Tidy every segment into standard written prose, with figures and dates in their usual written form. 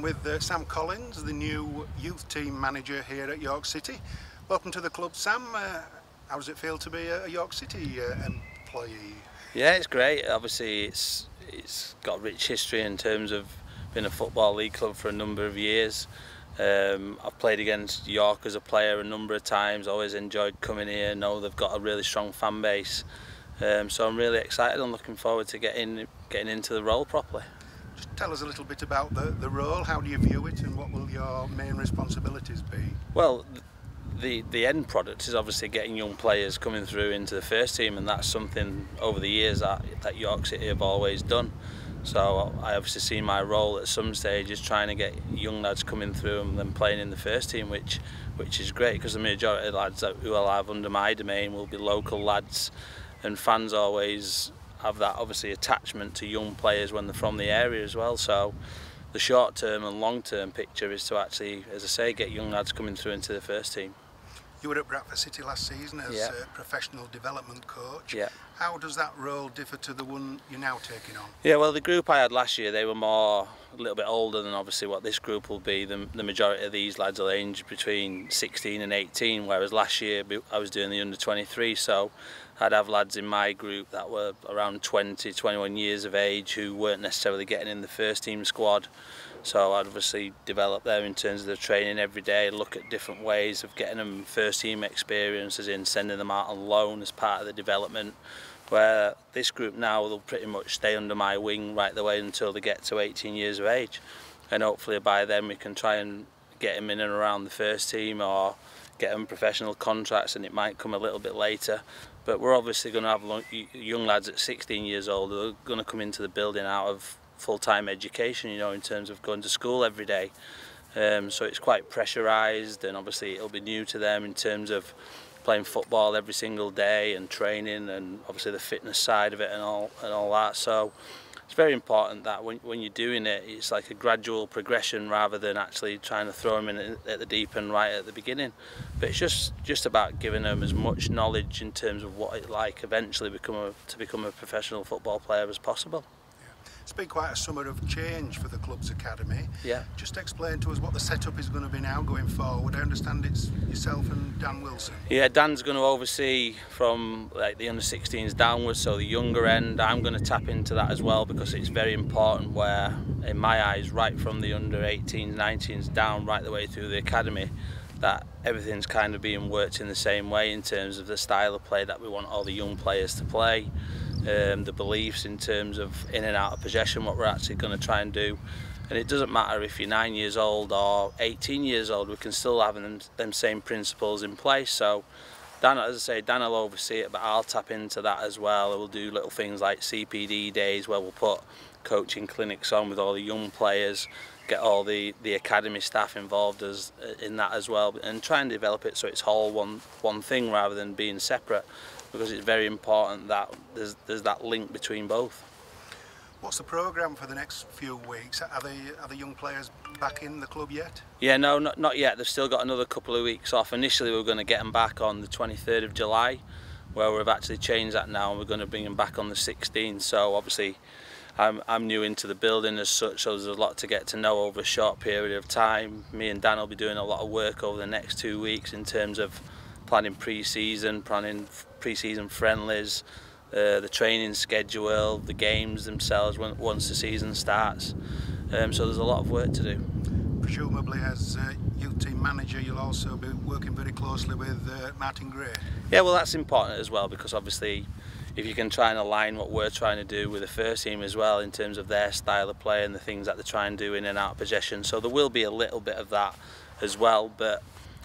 I'm with Sam Collins, the new youth team manager here at York City. Welcome to the club, Sam. How does it feel to be a York City employee? Yeah, it's great. Obviously, it's got a rich history in terms of being a football league club for a number of years. I've played against York as a player a number of times. Always enjoyed coming here. Know they've got a really strong fan base. So I'm really excited and looking forward to getting into the role properly. Just tell us a little bit about the role. How do you view it, and what will your main responsibilities be? Well, the end product is obviously getting young players coming through into the first team, and that's something over the years that York City have always done. So I obviously see my role at some stage is trying to get young lads coming through and then playing in the first team, which is great, because the majority of lads who I'll have under my domain will be local lads, and fans always have that obviously attachment to young players when they're from the area as well. So the short term and long term picture is to actually, as I say, get young lads coming through into the first team. You were at Bradford City last season as a professional development coach. Yeah. How does that role differ to the one you're now taking on? Yeah, well, the group I had last year, they were a little bit older than obviously what this group will be. The majority of these lads will range between 16 and 18, whereas last year I was doing the under 23, so I'd have lads in my group that were around 20, 21 years of age who weren't necessarily getting in the first team squad. So I'd obviously develop them in terms of the training every day, look at different ways of getting them first team experience, as in sending them out on loan as part of the development, where this group now will pretty much stay under my wing right the way until they get to 18 years of age. And hopefully by then we can try and get them in and around the first team or get them professional contracts, and it might come a little bit later. But we're obviously going to have young lads at 16 years old who are going to come into the building out of full-time education, you know, in terms of going to school every day. So it's quite pressurised, and obviously it'll be new to them in terms of playing football every single day and training, and obviously the fitness side of it and all that. So it's very important that when you're doing it, it's like a gradual progression rather than actually trying to throw them in at the deep end right at the beginning. But it's just about giving them as much knowledge in terms of what it's like eventually to become a professional football player as possible. It's been quite a summer of change for the club's academy. Yeah. Just explain to us what the setup is going to be now going forward. I understand it's yourself and Dan Wilson. Yeah, Dan's going to oversee from like the under-16s downwards, so the younger end. I'm going to tap into that as well, because it's very important where, in my eyes, right from the under-18s, 19s down right the way through the academy, that everything's kind of being worked in the same way in terms of the style of play that we want all the young players to play. The beliefs in terms of in and out of possession, what we're actually going to try and do. And it doesn't matter if you're 9 years old or 18 years old, we can still have them same principles in place. So Dan, as I say, Dan will oversee it, but I'll tap into that as well. We'll do little things like CPD days where we'll put coaching clinics on with all the young players, get all the academy staff involved in that as well, and try and develop it so it's all one thing rather than being separate, because it's very important that there's that link between both. What's the programme for the next few weeks? Are the young players back in the club yet? Yeah, no, not yet. They've still got another couple of weeks off. Initially we were going to get them back on the 23rd of July, where we've actually changed that now, and we're going to bring them back on the 16th. So obviously I'm new into the building as such, so there's a lot to get to know over a short period of time. Me and Dan will be doing a lot of work over the next 2 weeks in terms of planning pre-season, pre-season friendlies, the training schedule, the games themselves once the season starts. So there's a lot of work to do. Presumably as youth team manager you'll also be working very closely with Martin Gray. Yeah, well that's important as well, because obviously if you can try and align what we're trying to do with the first team as well in terms of their style of play and the things that they try and do in and out of possession. So there will be a little bit of that as well, but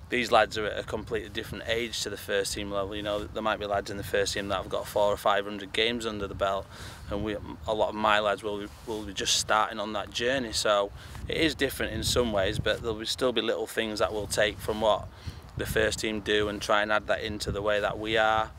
these lads are at a completely different age to the first team level. You know, there might be lads in the first team that have got 400 or 500 games under the belt, and a lot of my lads will be just starting on that journey. So it is different in some ways, but there'll still be little things that we'll take from what the first team do and try and add that into the way that we are.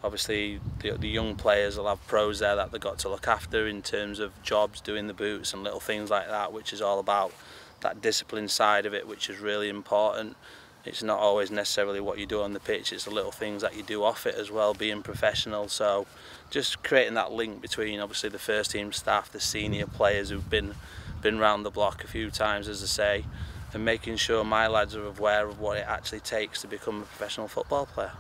Obviously the young players will have pros there that they've got to look after in terms of jobs, doing the boots and little things like that, which is all about that discipline side of it, which is really important. It's not always necessarily what you do on the pitch, it's the little things that you do off it as well, being professional. So just creating that link between obviously the first team staff, the senior players who've been been round the block a few times, as I say, and making sure my lads are aware of what it actually takes to become a professional football player.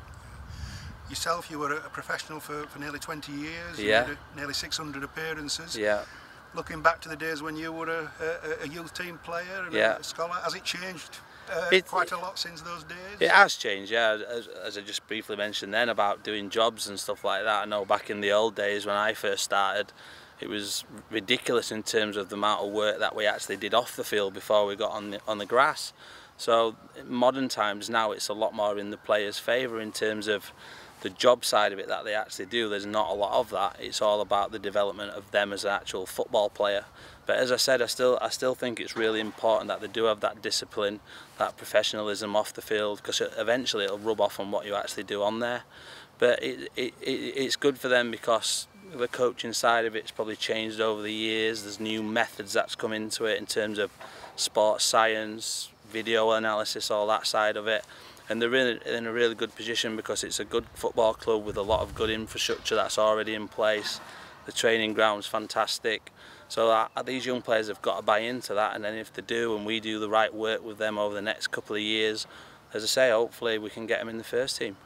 Yourself, you were a professional for nearly 20 years. Yeah. You made nearly 600 appearances. Yeah. Looking back to the days when you were a youth team player and Yeah. a scholar, has it changed quite a lot since those days? It has changed, yeah. As I just briefly mentioned then about doing jobs and stuff like that. I know back in the old days when I first started, it was ridiculous in terms of the amount of work that we actually did off the field before we got on the grass. So in modern times now, it's a lot more in the players' favour in terms of the job side of it that they actually do. There's not a lot of that. It's all about the development of them as an actual football player. But as I said, I still think it's really important that they do have that discipline, that professionalism off the field, because eventually it'll rub off on what you actually do on there. But it's good for them because the coaching side of it's probably changed over the years. There's new methods that's come into it in terms of sports science, video analysis, all that side of it. And they're in a really good position because it's a good football club with a lot of good infrastructure that's already in place. The training ground's fantastic. So these young players have got to buy into that, and then if they do and we do the right work with them over the next couple of years, as I say, hopefully we can get them in the first team.